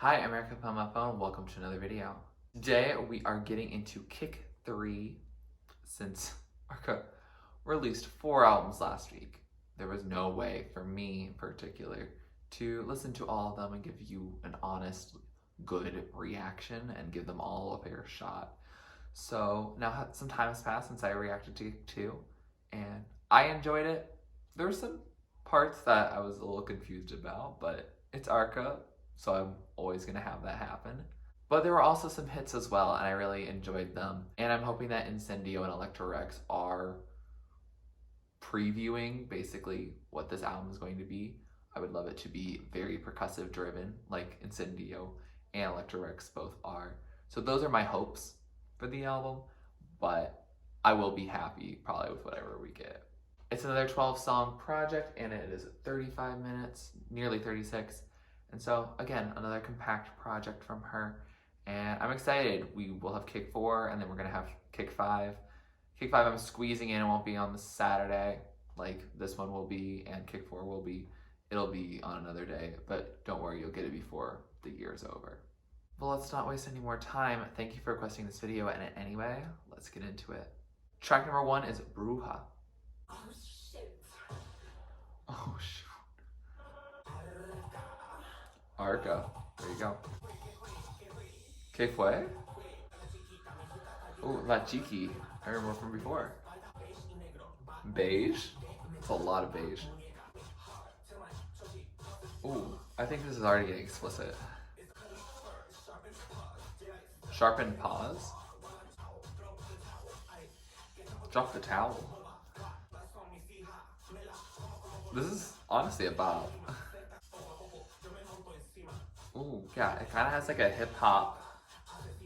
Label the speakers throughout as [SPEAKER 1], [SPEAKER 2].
[SPEAKER 1] Hi, I'm Arca on my phone. Welcome to another video. Today we are getting into KicK 3 since Arca released 4 albums last week. There was no way for me in particular to listen to all of them and give you an honest, good reaction and give them all a fair shot. So now some time has passed since I reacted to KicK 2 and I enjoyed it. There were some parts that I was a little confused about, but it's Arca, so I'm always gonna have that happen. But there were also some hits as well, and I really enjoyed them. And I'm hoping that Incendio and Electra Rex are previewing basically what this album is going to be. I would love it to be very percussive driven, like Incendio and Electra Rex both are. So those are my hopes for the album, but I will be happy probably with whatever we get. It's another 12-song project, and it is 35 minutes, nearly 36. And so, again, another compact project from her. And I'm excited. We will have KicK 4, and then we're going to have KicK 5. KicK 5 I'm squeezing in. It won't be on the Saturday like this one will be, and KicK 4 will be. It'll be on another day, but don't worry, you'll get it before the year's over. Well, let's not waste any more time. Thank you for requesting this video, and anyway, let's get into it. Track number 1 is Bruja.
[SPEAKER 2] Oh, shit.
[SPEAKER 1] Oh, shoot. Arca. There you go. ¿Qué fue? Oh, La Chiqui. I remember from before. Beige? It's a lot of beige. Ooh, I think this is already getting explicit. Sharpened paws? Drop the towel. This is honestly a bop. Ooh, yeah, it kind of has like a hip hop,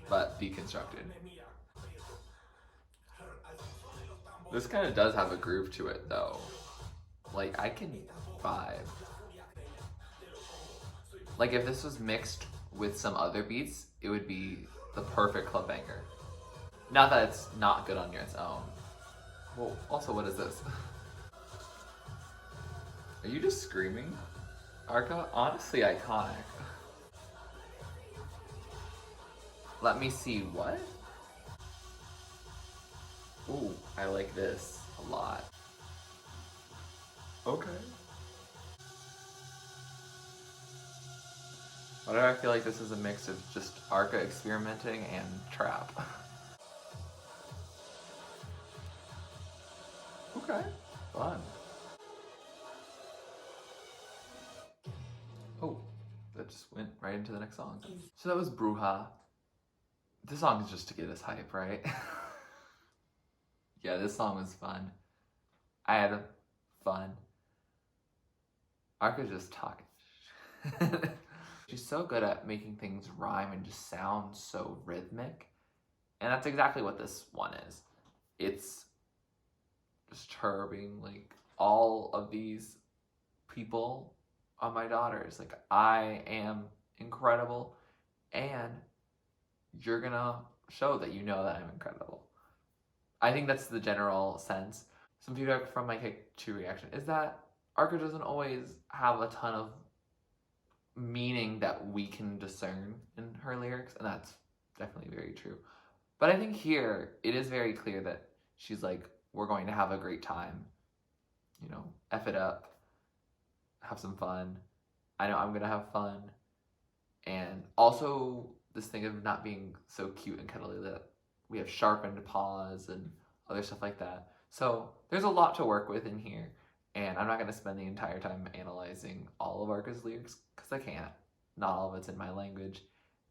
[SPEAKER 1] but deconstructed. This kind of does have a groove to it though. Like, I can vibe. Like, if this was mixed with some other beats, it would be the perfect club banger. Not that it's not good on its own. Well, also, what is this? Are you just screaming? Arca? Honestly iconic. Let me see, what? Ooh, I like this a lot. Okay. Why do I feel like this is a mix of just Arca experimenting and trap? Okay, fun. Oh, that just went right into the next song. So that was Bruja. This song is just to get us hype, right? Yeah, this song was fun. I had fun. Arca's just talking. She's so good at making things rhyme and just sound so rhythmic. And that's exactly what this one is. It's just her being like, all of these people are my daughters. Like, I am incredible, and you're gonna show that you know that I'm incredible. I think that's the general sense. Some feedback from my KicK 2 reaction is that Arca doesn't always have a ton of meaning that we can discern in her lyrics, and that's definitely very true. But I think here, it is very clear that she's like, we're going to have a great time. You know, F it up, have some fun. I know I'm gonna have fun. And also, this thing of not being so cute and cuddly, that we have sharpened paws and other stuff like that. So there's a lot to work with in here, and I'm not going to spend the entire time analyzing all of Arca's lyrics because I can't. Not all of it's in my language,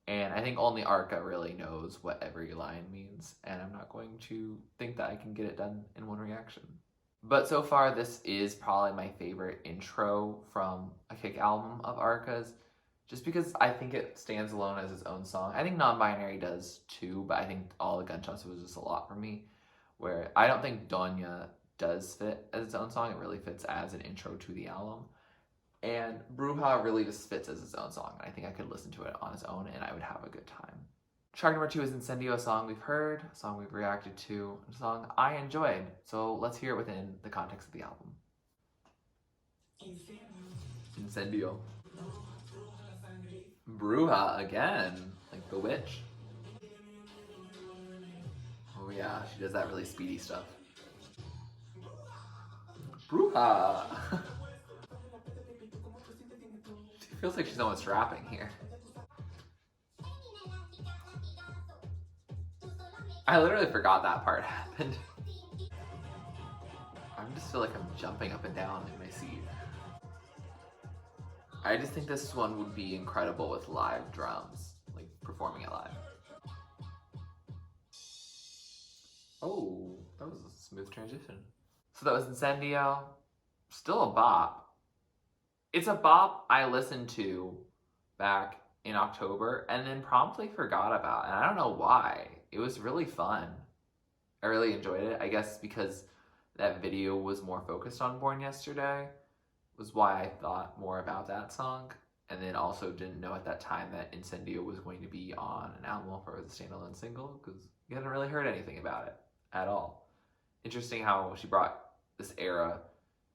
[SPEAKER 1] and I think only Arca really knows what every line means, and I'm not going to think that I can get it done in one reaction. But so far, this is probably my favorite intro from a KicK album of Arca's, just because I think it stands alone as its own song. I think Non-Binary does too, but I think All the Gunshots was just a lot for me, where I don't think Doña does fit as its own song. It really fits as an intro to the album. And Bruja really just fits as its own song, and I think I could listen to it on its own and I would have a good time. Track number 2 is Incendio, a song we've heard, a song we've reacted to, a song I enjoyed. So let's hear it within the context of the album. Incendio. Bruja again, like the witch. Oh yeah, she does that really speedy stuff. Bruja! She feels like she's almost rapping here. I literally forgot that part happened. I just feel like I'm jumping up and down in my seat. I just think this one would be incredible with live drums, like performing it live. Oh, that was a smooth transition. So that was Incendio. Still a bop. It's a bop I listened to back in October and then promptly forgot about, and I don't know why. It was really fun. I really enjoyed it. I guess because that video was more focused on Born Yesterday was why I thought more about that song, and then also didn't know at that time that Incendio was going to be on an album for the standalone single because you hadn't really heard anything about it at all. Interesting how she brought this era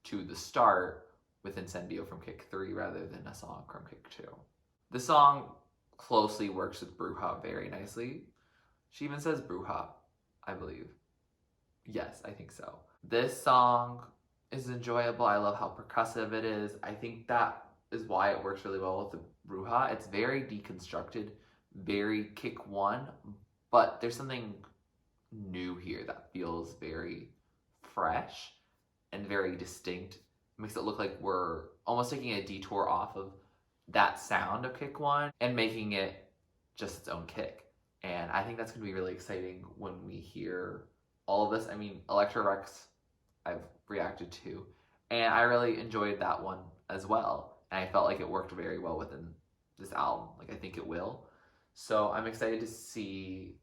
[SPEAKER 1] to the start with Incendio from KicK 3 rather than a song from KicK 2. The song closely works with Bruja very nicely. She even says Bruja, I believe. Yes, I think so. This song is enjoyable. I love how percussive it is. I think that is why it works really well with the Bruja. It's very deconstructed, very KicK 1, but there's something new here that feels very fresh and very distinct. It makes it look like we're almost taking a detour off of that sound of KicK 1 and making it just its own kick. And I think that's going to be really exciting when we hear all of this. I mean, Electra Rex I've reacted to, and I really enjoyed that one as well. And I felt like it worked very well within this album. Like, I think it will. So I'm excited to see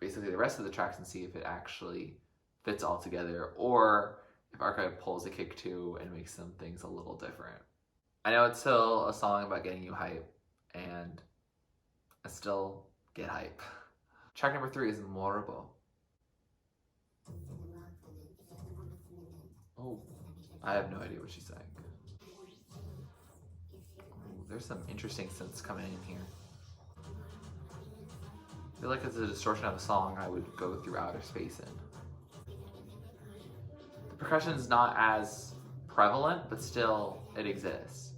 [SPEAKER 1] basically the rest of the tracks and see if it actually fits all together, or if Arca pulls a KicK 2 and makes some things a little different. I know it's still a song about getting you hype, and I still get hype. Track number 3 is Morbo. Oh, I have no idea what she's saying. Ooh, there's some interesting synths coming in here. I feel like it's a distortion of a song I would go through outer space in. The percussion is not as prevalent, but still it exists.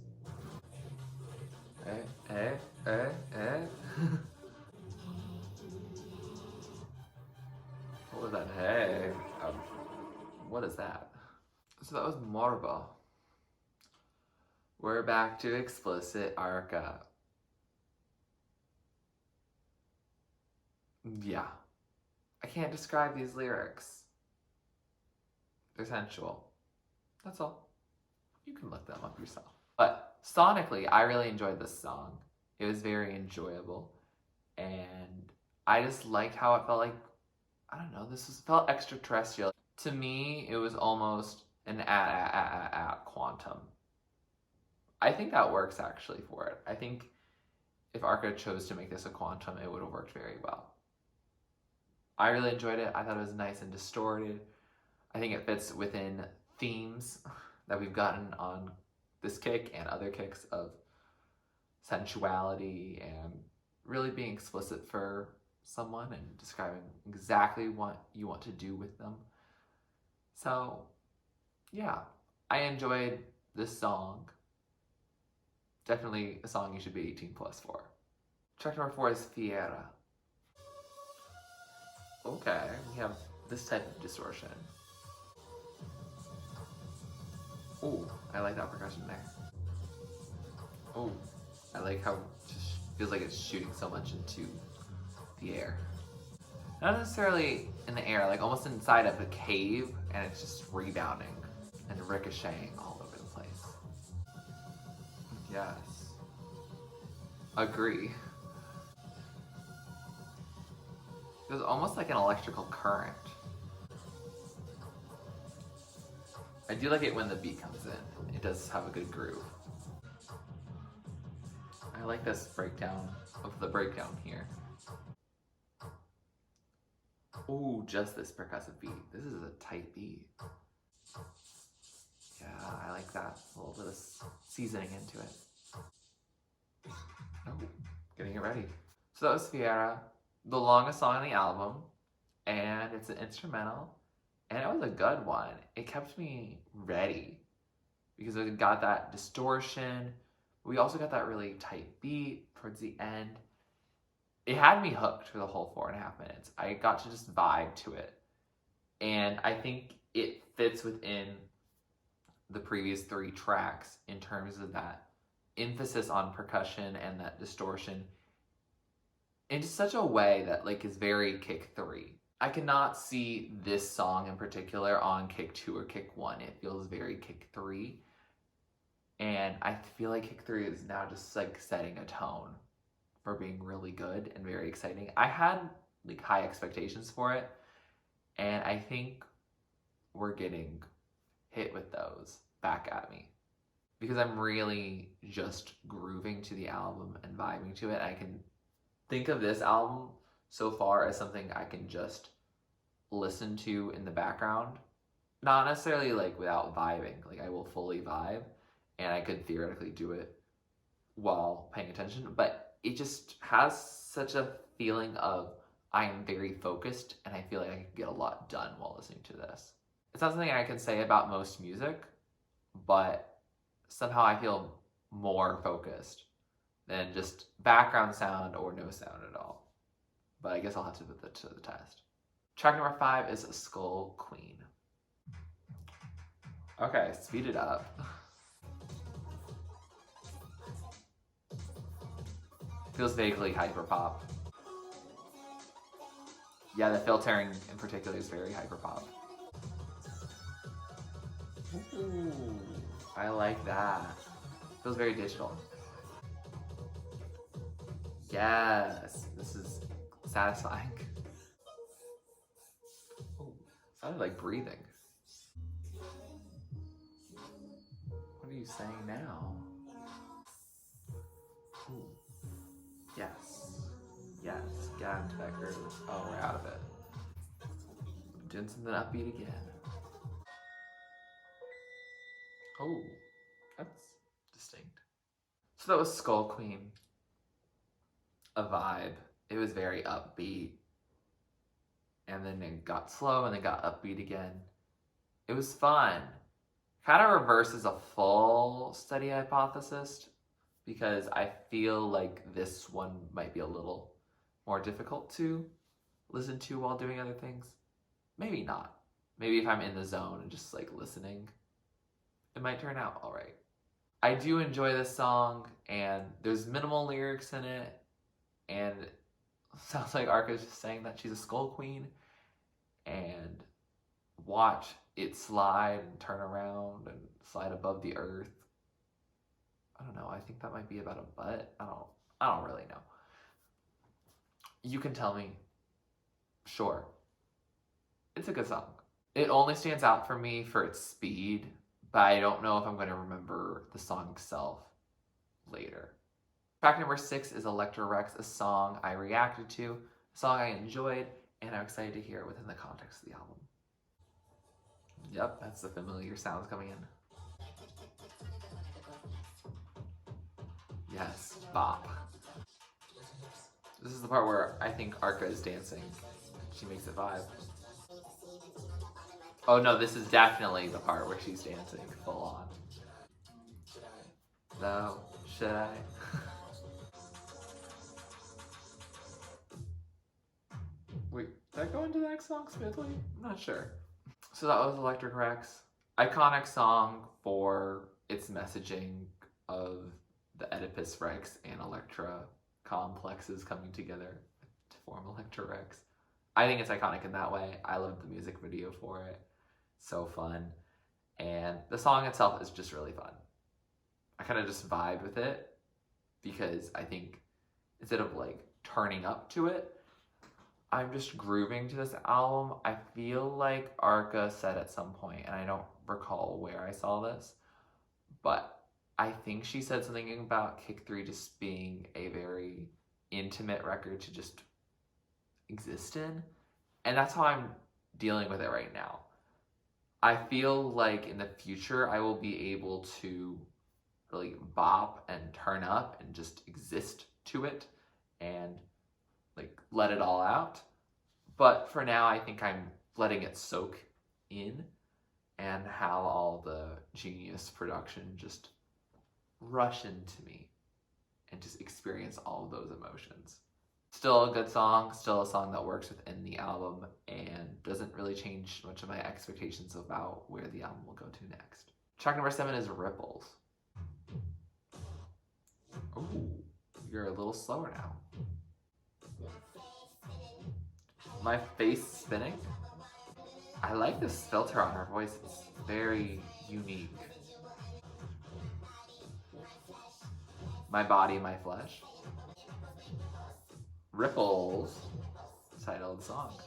[SPEAKER 1] What was that? Hey. What is that? So that was Morbo. We're back to explicit Arca. Yeah. I can't describe these lyrics. They're sensual. That's all. You can look them up yourself. But sonically, I really enjoyed this song. It was very enjoyable. And I just liked how it felt like, I don't know, felt extraterrestrial. To me, it was almost an quantum. I think that works actually for it. I think if Arca chose to make this a quantum, it would have worked very well. I really enjoyed it. I thought it was nice and distorted. I think it fits within themes that we've gotten on this KicK and other KicKs of sensuality and really being explicit for someone and describing exactly what you want to do with them. So, yeah, I enjoyed this song. Definitely a song you should be 18 plus for. Track number 4 is Fiera. Okay, we have this type of distortion. Oh, I like that percussion there. Oh, I like how it just feels like it's shooting so much into the air. Not necessarily in the air, like almost inside of a cave, and it's just rebounding and ricocheting all over the place. Yes. Agree. It was almost like an electrical current. I do like it when the beat comes in. It does have a good groove. I like this breakdown of the breakdown here. Ooh, just this percussive beat. This is a tight beat. Yeah, I like that. A little bit of seasoning into it. Oh, getting it ready. So that was Fiera, the longest song on the album, and it's an instrumental, and it was a good one. It kept me ready because it got that distortion. We also got that really tight beat towards the end. It had me hooked for the whole 4.5 minutes. I got to just vibe to it. And I think it fits within the previous 3 tracks in terms of that emphasis on percussion and that distortion in such a way that like is very KicK 3. I cannot see this song in particular on KicK 2 or KicK 1. It feels very KicK 3. And I feel like KicK 3 is now just like setting a tone for being really good and very exciting. I had like high expectations for it, and I think we're getting hit with those back at me because I'm really just grooving to the album and vibing to it. I can think of this album so far as something I can just listen to in the background, not necessarily like without vibing. Like I will fully vibe, and I could theoretically do it while paying attention, but it just has such a feeling of I am very focused and I feel like I can get a lot done while listening to this. It's not something I can say about most music, but somehow I feel more focused than just background sound or no sound at all. But I guess I'll have to put that to the test. Track number 5 is Skullqueen. Okay, speed it up. Feels vaguely hyperpop. Yeah, the filtering in particular is very hyperpop. Ooh, I like that. Feels very digital. Yes, this is satisfying. Ooh, sounded like breathing. What are you saying now? Ooh. Yes. Yes. Get out into that groove. Oh, we're out of it. Doing something upbeat again. Oh, that's distinct. So that was Skullqueen. A vibe. It was very upbeat. And then it got slow and then got upbeat again. It was fun. Kind of reverses a full study hypothesis because I feel like this one might be a little more difficult to listen to while doing other things. Maybe not. Maybe if I'm in the zone and just like listening, it might turn out all right. I do enjoy this song, and there's minimal lyrics in it, and it sounds like Arca is just saying that she's a Skullqueen, and watch it slide and turn around and slide above the earth. I don't know. I think that might be about a butt. I don't really know. You can tell me. Sure. It's a good song. It only stands out for me for its speed, but I don't know if I'm going to remember the song itself later. Track number 6 is Electra Rex, a song I reacted to, a song I enjoyed, and I'm excited to hear it within the context of the album. Yep, that's the familiar sounds coming in. Yes, bop. This is the part where I think Arca is dancing. She makes it vibe. Oh no, this is definitely the part where she's dancing full on. No, should I? Wait, did I go into the next song smoothly? I'm not sure. So that was Electra Rex. Iconic song for its messaging of the Oedipus Rex and Electra complexes coming together to form Electra Rex. I think it's iconic in that way. I love the music video for it. So fun. And the song itself is just really fun. I kind of just vibe with it because I think instead of like turning up to it, I'm just grooving to this album. I feel like Arca said at some point, and I don't recall where I saw this, but I think she said something about KicK 3 just being a very intimate record to just exist in. And that's how I'm dealing with it right now. I feel like in the future I will be able to really bop and turn up and just exist to it and like let it all out. But for now, I think I'm letting it soak in and how all the genius production just rush into me and just experience all of those emotions. Still a good song, still a song that works within the album and doesn't really change much of my expectations about where the album will go to next. Track number 7 is Ripples. Ooh, you're a little slower now. My face spinning? I like this filter on her voice. It's very unique. My body, my flesh. Ripples, title of the song.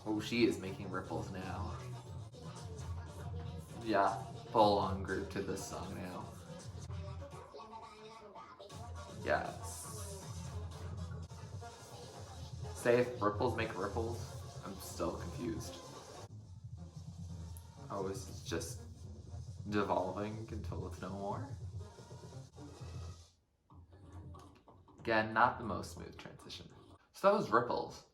[SPEAKER 1] Oh, she is making ripples now. Yeah, full on group to this song now. Yes. Say if ripples make ripples, I'm still confused. Oh, is it just devolving until it's no more? Again, not the most smooth transition. So that was Ripples.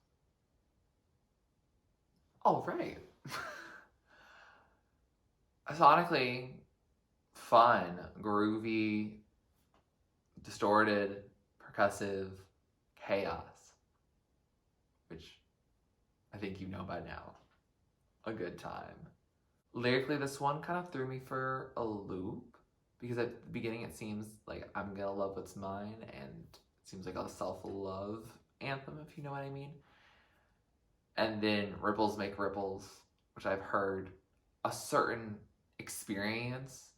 [SPEAKER 1] Oh, right. Sonically fun, groovy, distorted, percussive chaos, which I think you know by now. A good time. Lyrically, this one kind of threw me for a loop because at the beginning it seems like I'm gonna love what's mine, and it seems like a self-love anthem, if you know what I mean. And then Ripples Make Ripples, which I've heard a certain experience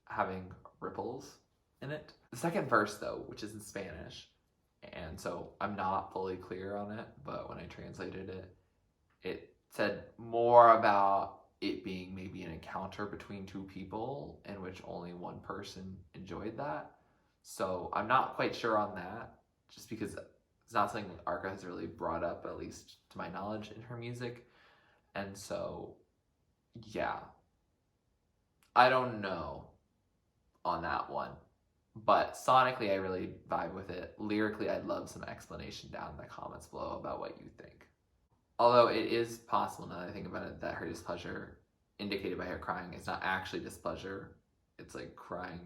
[SPEAKER 1] having ripples in it. The second verse, though, which is in Spanish, and so I'm not fully clear on it, but when I translated it, it said more about it being maybe an encounter between two people in which only one person enjoyed that. So I'm not quite sure on that, just because it's not something Arca has really brought up, at least to my knowledge, in her music. And so, yeah. I don't know on that one. But sonically, I really vibe with it. Lyrically, I'd love some explanation down in the comments below about what you think. Although it is possible, now that I think about it, that her displeasure, indicated by her crying, is not actually displeasure. It's like crying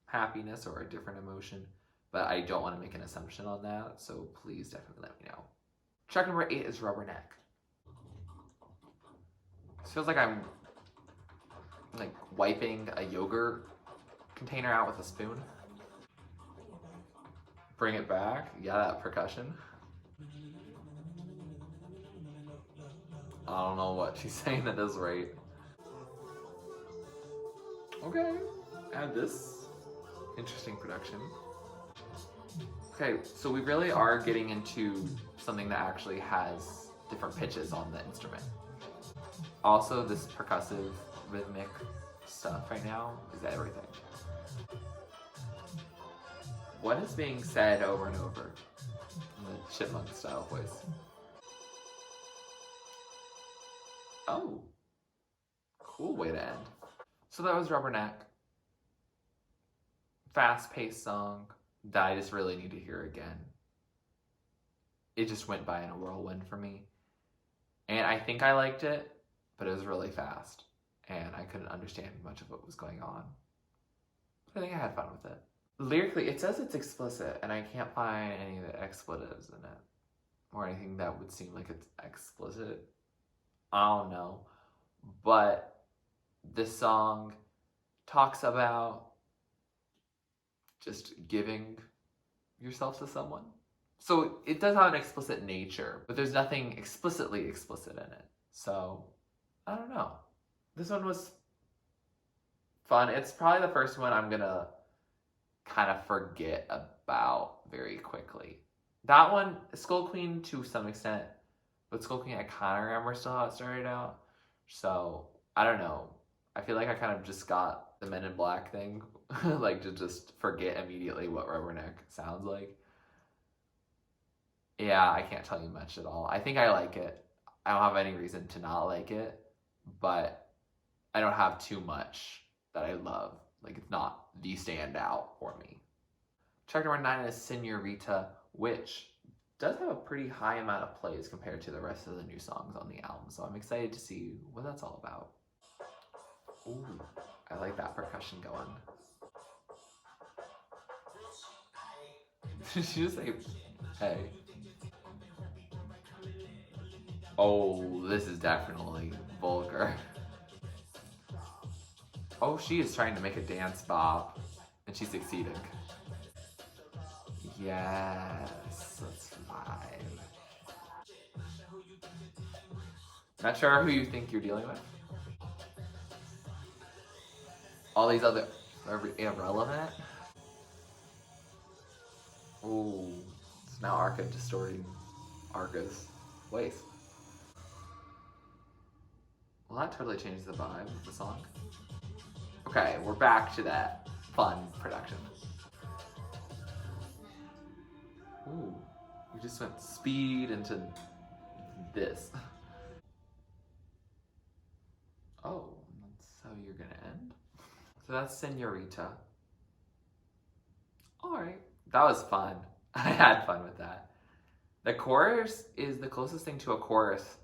[SPEAKER 1] happiness or a different emotion. But I don't want to make an assumption on that, so please definitely let me know. Track number 8 is Rubberneck. This feels like I'm like wiping a yogurt container out with a spoon. Bring it back. Yeah, that percussion. I don't know what she's saying that is right. Okay, add this. Interesting production. Okay, so we really are getting into something that actually has different pitches on the instrument. Also, this percussive, rhythmic stuff right now is everything. What is being said over and over in the chipmunk style voice? Oh, cool way to end. So that was Rubberneck. Fast-paced song that I just really need to hear again. It just went by in a whirlwind for me. And I think I liked it, but it was really fast. And I couldn't understand much of what was going on. But I think I had fun with it. Lyrically, it says it's explicit, and I can't find any of the expletives in it. Or anything that would seem like it's explicit. I don't know. But this song talks about just giving yourself to someone. So it does have an explicit nature, but there's nothing explicitly explicit in it. So, I don't know. This one was fun. It's probably the first one I'm gonna kind of forget about very quickly. That one, Skullqueen to some extent, but Skullqueen I kind of remember still how it started out. So, I don't know. I feel like I kind of just got the Men in Black thing, like to just forget immediately what Rubberneck sounds like. Yeah, I can't tell you much at all. I think I like it. I don't have any reason to not like it, but I don't have too much that I love. Like, it's not the standout for me. Track number 9 is Señorita, which does have a pretty high amount of plays compared to the rest of the new songs on the album, so I'm excited to see what that's all about. Ooh, I like that percussion going. Did she just say, hey? Oh, this is definitely vulgar. Oh, she is trying to make a dance bop, and she's succeeding. Yes, let's vibe. Not sure who you think you're dealing with. All these other are irrelevant. Ooh, it's now Arca distorting Arca's voice. Well, that totally changes the vibe of the song. Okay, we're back to that fun production. Ooh, we just went speed into this. Oh, that's how you're gonna end? So that's Señorita. Alright, that was fun. I had fun with that. The chorus is the closest thing to a chorus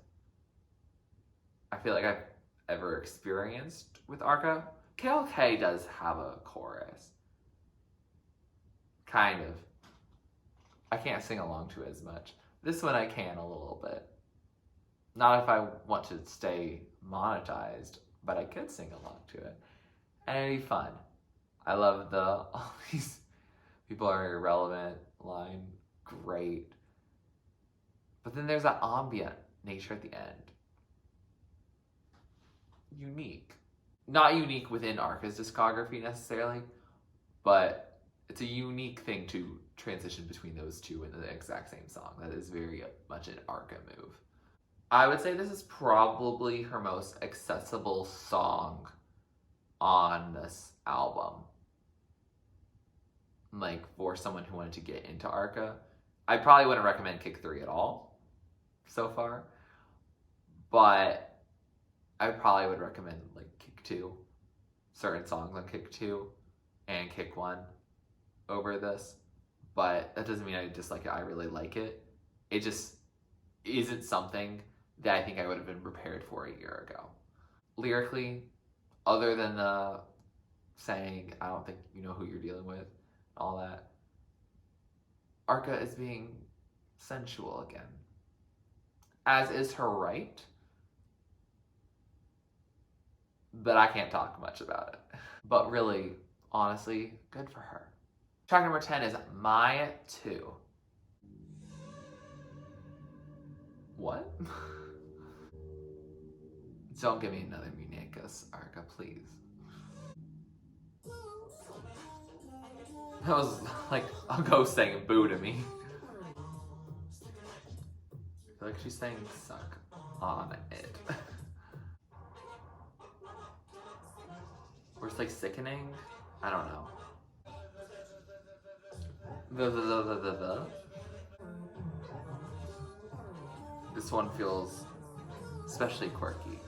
[SPEAKER 1] I feel like I've ever experienced with Arca. KLK does have a chorus. Kind of. I can't sing along to it as much. This one I can a little bit. Not if I want to stay monetized, but I could sing along to it. And it'd be fun. I love the all these people are irrelevant line. Great. But then there's that ambient nature at the end. Unique. Not unique within Arca's discography necessarily, but it's a unique thing to transition between those two in the exact same song. That is very much an Arca move. I would say this is probably her most accessible song on this album. Like, for someone who wanted to get into Arca. I probably wouldn't recommend KicK 3 at all so far, but I probably would recommend like KicK 2, certain songs on KicK 2 and KicK 1 over this, but that doesn't mean I dislike it. I really like it. It just isn't something that I think I would have been prepared for a year ago. Lyrically, other than the saying, I don't think you know who you're dealing with, all that, Arca is being sensual again, as is her right, but I can't talk much about it. But really, honestly, good for her. Track number 10 is mytwo. What? Don't give me another Muñecas, Arca, please. That was like a ghost saying boo to me. I feel like she's saying suck on it. Or it's like sickening? I don't know. This one feels especially quirky.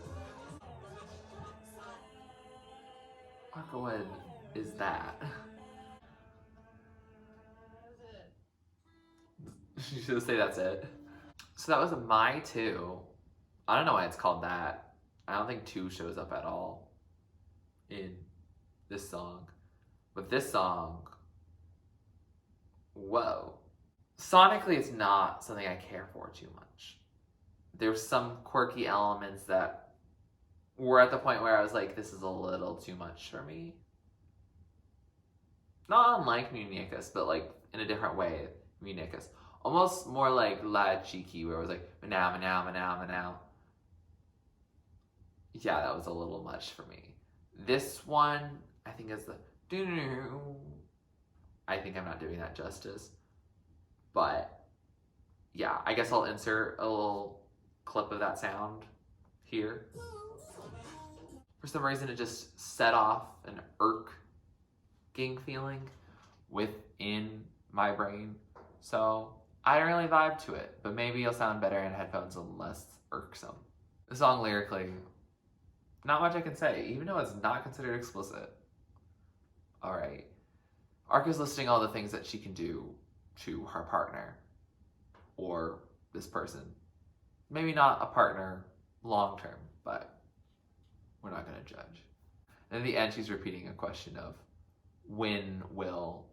[SPEAKER 1] Arca, what is that? You should say that's it. So that was mytwo. I don't know why it's called that. I don't think 2 shows up at all in this song. But this song, whoa. Sonically, it's not something I care for too much. There's some quirky elements that were at the point where I was like, this is a little too much for me. Not unlike Muñecas, but like in a different way, Muñecas. Almost more like La Chiqui, where it was like, manow, manow, manow, manow. Yeah, that was a little much for me. This one, I think is the doo-doo. I think I'm not doing that justice. But yeah, I guess I'll insert a little clip of that sound here. For some reason, it just set off an irking feeling within my brain. So I don't really vibe to it, but maybe it'll sound better in headphones and less irksome. The song lyrically, not much I can say, even though it's not considered explicit. Alright. Arca's listing all the things that she can do to her partner or this person. Maybe not a partner long term, but we're not going to judge. And in the end, she's repeating a question of when will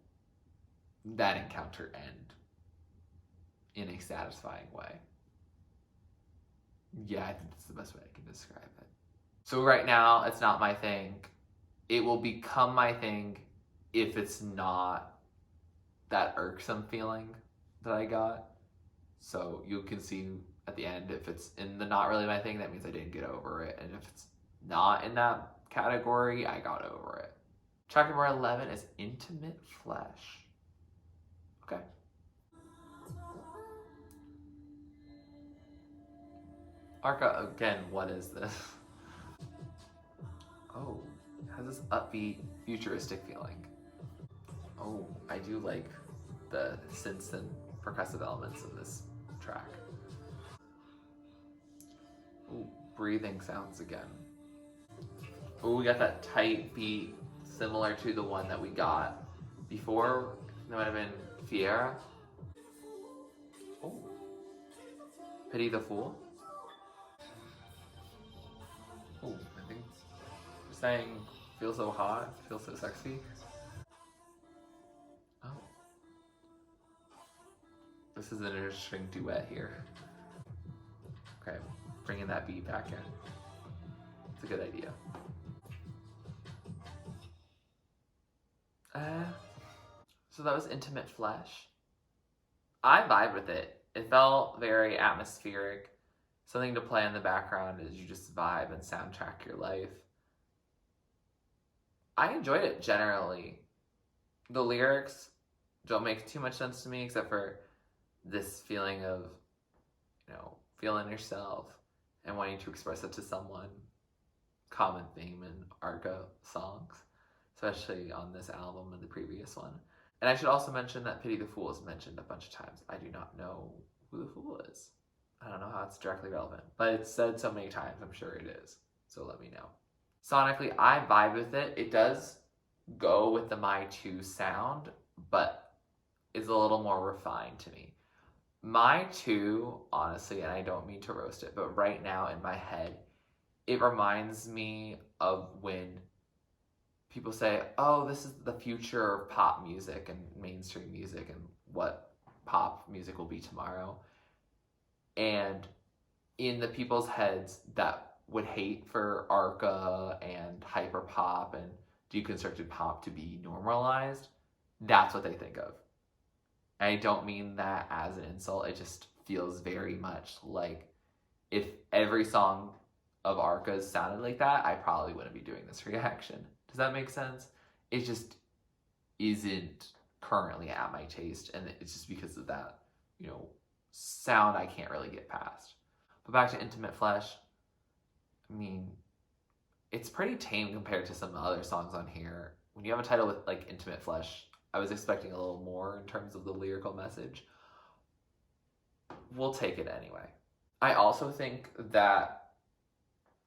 [SPEAKER 1] that encounter end in a satisfying way? Yeah, I think that's the best way I can describe it. So right now, it's not my thing. It will become my thing if it's not that irksome feeling that I got. So you can see at the end, if it's in the not really my thing, that means I didn't get over it. And if it's not in that category, I got over it. Track number 11 is Intimate Flesh. Okay. Arca, again, what is this? Oh, it has this upbeat, futuristic feeling. Oh, I do like the synths and percussive elements in this track. Ooh, breathing sounds again. Oh, we got that tight beat similar to the one that we got before. That might have been Fiera. Oh, Pity the Fool. Oh, I think we're saying feel so hot, feel so sexy. Oh, this is an interesting duet here. Okay, bringing that beat back in. It's a good idea. So that was Intimate Flesh. I vibe with it. It felt very atmospheric. Something to play in the background as you just vibe and soundtrack your life. I enjoyed it generally. The lyrics don't make too much sense to me except for this feeling of, feeling yourself and wanting to express it to someone. Common theme in Arca songs, especially on this album and the previous one. And I should also mention that Pity the Fool is mentioned a bunch of times. I do not know who the fool is. I don't know how it's directly relevant, but it's said so many times, I'm sure it is. So let me know. Sonically, I vibe with it. It does go with the mytwo sound, but it's a little more refined to me. mytwo, honestly, and I don't mean to roast it, but right now in my head, it reminds me of when people say, oh, this is the future of pop music and mainstream music and what pop music will be tomorrow. And in the people's heads that would hate for Arca and hyperpop and deconstructed pop to be normalized, that's what they think of. I don't mean that as an insult. It just feels very much like if every song of Arca's sounded like that, I probably wouldn't be doing this reaction. Does that make sense? It just isn't currently at my taste, and it's just because of that, sound I can't really get past. But back to Intimate Flesh, I mean, it's pretty tame compared to some other songs on here. When you have a title with like Intimate Flesh, I was expecting a little more in terms of the lyrical message. We'll take it anyway. I also think that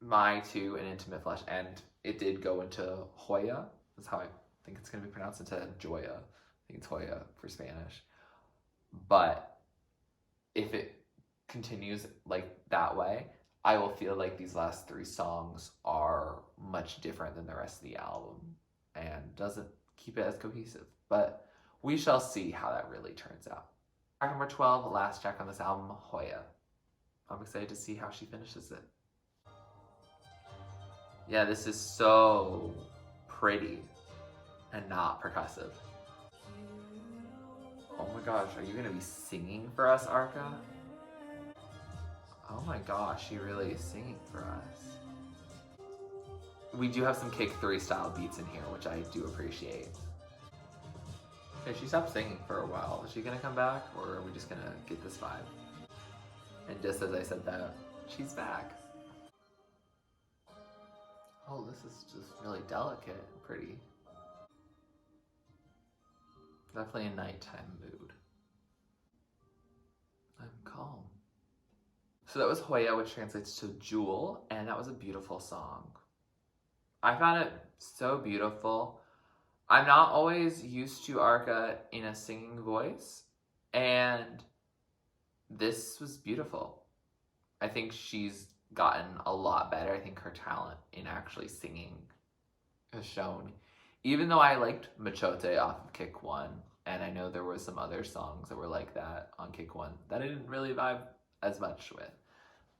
[SPEAKER 1] mytwo and Intimate Flesh, and it did go into Joya. That's how I think it's going to be pronounced, into Joya. I think it's Joya for Spanish. But if it continues like that way, I will feel like these last three songs are much different than the rest of the album and doesn't keep it as cohesive. But we shall see how that really turns out. Track number 12, last track on this album, Joya. I'm excited to see how she finishes it. Yeah, this is so pretty and not percussive. Oh my gosh, are you gonna be singing for us, Arca? Oh my gosh, she really is singing for us. We do have some KicK 3 style beats in here, which I do appreciate. Okay, she stopped singing for a while. Is she gonna come back, or are we just gonna get this vibe? And just as I said that, she's back. Oh, this is just really delicate and pretty. Definitely a nighttime mood. I'm calm. So that was Joya, which translates to jewel, and that was a beautiful song. I found it so beautiful. I'm not always used to Arca in a singing voice, and this was beautiful. I think she's gotten a lot better. I think her talent in actually singing has shown. Even though I liked Machote off of KicK 1, and I know there were some other songs that were like that on KicK 1 that I didn't really vibe as much with.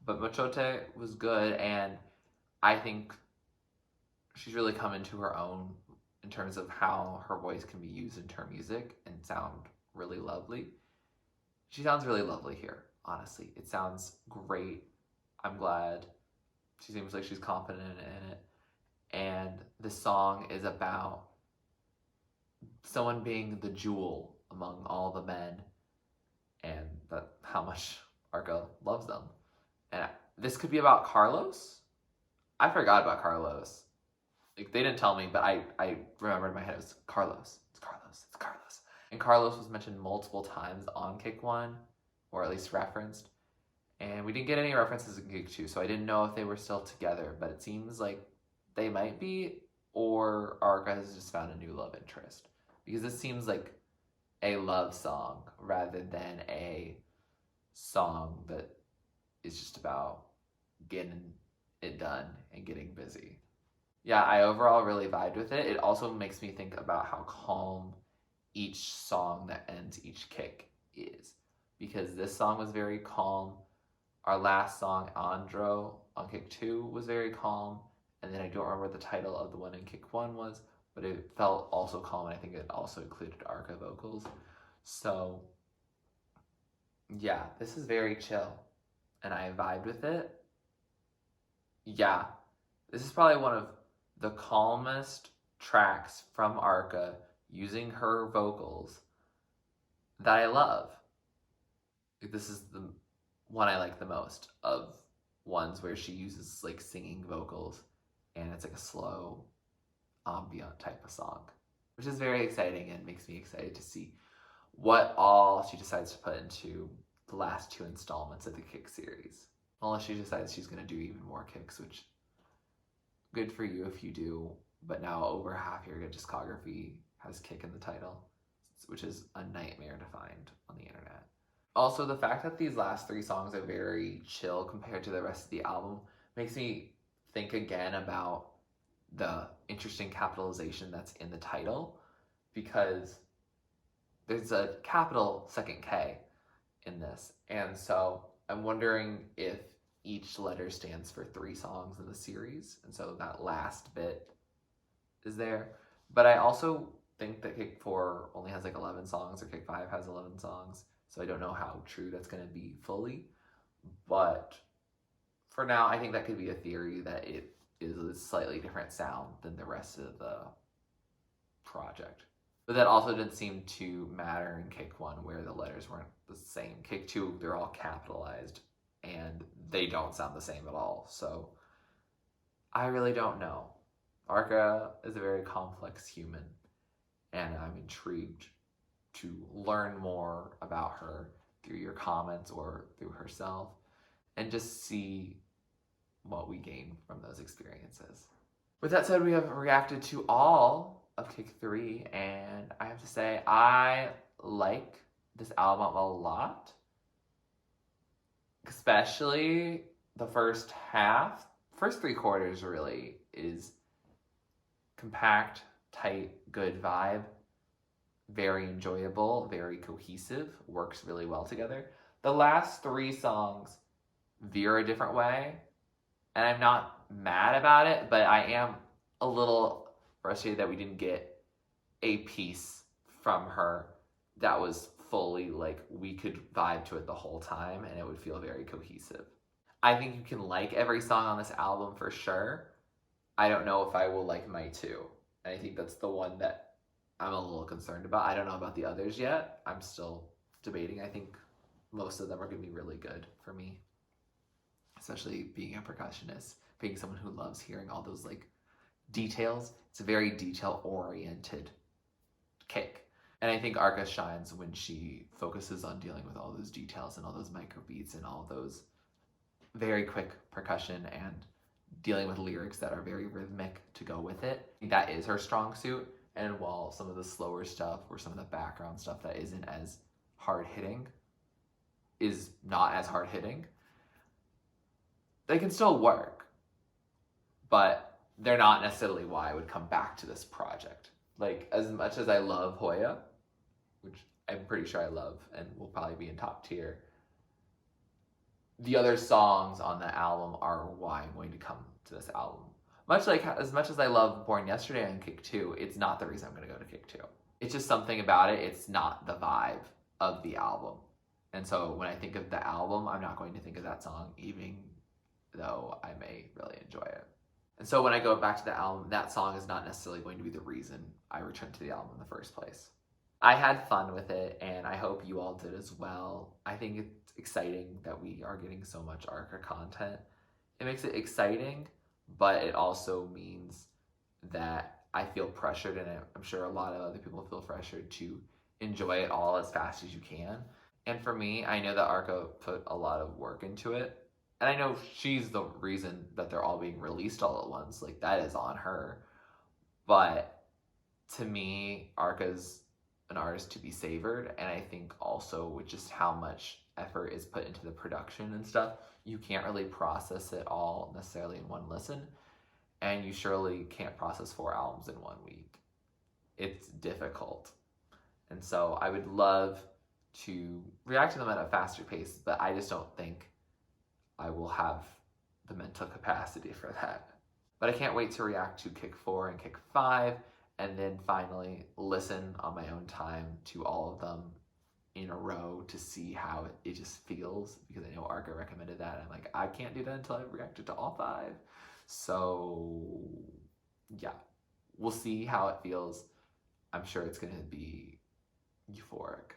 [SPEAKER 1] But Machote was good, and I think she's really come into her own in terms of how her voice can be used in her music and sound really lovely. She sounds really lovely here, honestly. It sounds great. I'm glad. She seems like she's confident in it. And the song is about someone being the jewel among all the men, and that how much Arca loves them. And this could be about Carlos. I forgot about Carlos. Like, they didn't tell me, but I remembered in my head it was Carlos. It's Carlos. It's Carlos. And Carlos was mentioned multiple times on KicK 1, or at least referenced. And we didn't get any references in KicK 2, so I didn't know if they were still together, but it seems like they might be, or Arca has just found a new love interest. Because this seems like a love song rather than a song that is just about getting it done and getting busy. Yeah, I overall really vibed with it. It also makes me think about how calm each song that ends each kick is. Because this song was very calm. Our last song, Andro, on KicK 2 was very calm. And then I don't remember what the title of the one in KicK 1 was, but it felt also calm, and I think it also included Arca vocals. So, yeah, this is very chill, and I vibed with it. Yeah, this is probably one of the calmest tracks from Arca using her vocals that I love. This is the one I like the most of ones where she uses like singing vocals, and it's like a slow ambient type of song, which is very exciting and makes me excited to see what all she decides to put into the last 2 installments of the KicK series. Unless she decides she's going to do even more kicks, which good for you if you do, but now over half your discography has KicK in the title, which is a nightmare to find on the internet. Also, the fact that these last 3 songs are very chill compared to the rest of the album makes me think again about the interesting capitalization that's in the title, because there's a capital second K in this, and so I'm wondering if each letter stands for 3 songs in the series, and so that last bit is there. But I also think that KicK 4 only has like 11 songs, or KicK 5 has 11 songs, so I don't know how true that's going to be fully, but for now I think that could be a theory, that it is a slightly different sound than the rest of the project. But that also didn't seem to matter in KicK 1, where the letters weren't the same. KicK 2, they're all capitalized, and they don't sound the same at all. So I really don't know. Arca is a very complex human, and I'm intrigued to learn more about her through your comments or through herself, and just see what we gain from those experiences. With that said, we have reacted to all of KicK 3, and I have to say I like this album a lot, especially the first half. First 3 quarters really is compact, tight, good vibe, very enjoyable, very cohesive, works really well together. The last 3 songs veer a different way, and I'm not mad about it, but I am a little frustrated that we didn't get a piece from her that was fully like, we could vibe to it the whole time and it would feel very cohesive. I think you can like every song on this album for sure. I don't know if I will like mytwo. And I think that's the one that I'm a little concerned about. I don't know about the others yet. I'm still debating. I think most of them are going to be really good for me, especially being a percussionist, being someone who loves hearing all those like details. It's a very detail-oriented kick. And I think Arca shines when she focuses on dealing with all those details and all those microbeats and all those very quick percussion and dealing with lyrics that are very rhythmic to go with it. That is her strong suit. And while some of the slower stuff or some of the background stuff that isn't as hard hitting is not as hard hitting, they can still work. But they're not necessarily why I would come back to this project. Like, as much as I love Hoya, which I'm pretty sure I love and will probably be in top tier, the other songs on the album are why I'm going to come to this album. As much as I love Born Yesterday and KicK 2, it's not the reason I'm going to go to KicK 2. It's just something about it. It's not the vibe of the album. And so when I think of the album, I'm not going to think of that song, even though I may really enjoy it. And so when I go back to the album, that song is not necessarily going to be the reason I return to the album in the first place. I had fun with it, and I hope you all did as well. I think it's exciting that we are getting so much Arca content. It makes it exciting, but it also means that I feel pressured, and I'm sure a lot of other people feel pressured to enjoy it all as fast as you can. And for me, I know that Arca put a lot of work into it, and I know she's the reason that they're all being released all at once. Like, that is on her. But to me, Arca's an artist to be savored, and I think also with just how much effort is put into the production and stuff, you can't really process it all necessarily in one listen, and you surely can't process 4 albums in 1 week. It's difficult. And so I would love to react to them at a faster pace, but I just don't think I will have the mental capacity for that. But I can't wait to react to KicK 4 and KicK 5, and then finally listen on my own time to all of them in a row to see how it just feels, because I know Arca recommended that. I'm like, I can't do that until I've reacted to all 5. So yeah, we'll see how it feels. I'm sure it's going to be euphoric.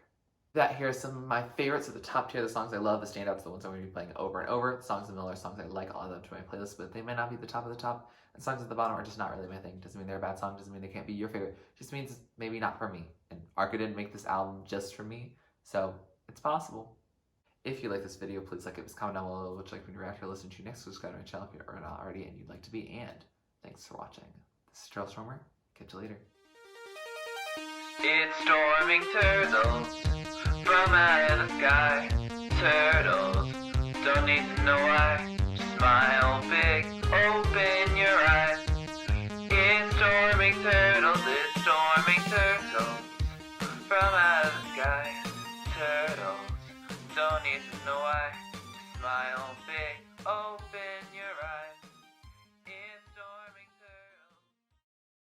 [SPEAKER 1] That here are some of my favorites at the top tier, the songs I love, the standouts, the ones I'm going to be playing over and over. The songs in the middle are songs I like, all of them to my playlist, but they may not be the top of the top. And songs at the bottom are just not really my thing. Doesn't mean they're a bad song, doesn't mean they can't be your favorite. Just means maybe not for me. And Arca didn't make this album just for me, so it's possible. If you like this video, please like it, comment down below which like me to react or listen to next. Subscribe to my channel if you're not already and you'd like to be. And thanks for watching. This is TurtleStormer. Catch you later.
[SPEAKER 3] It's storming turtles from out of the sky. Turtles don't need to know why. Just smile big, open your eyes. It's storming turtles.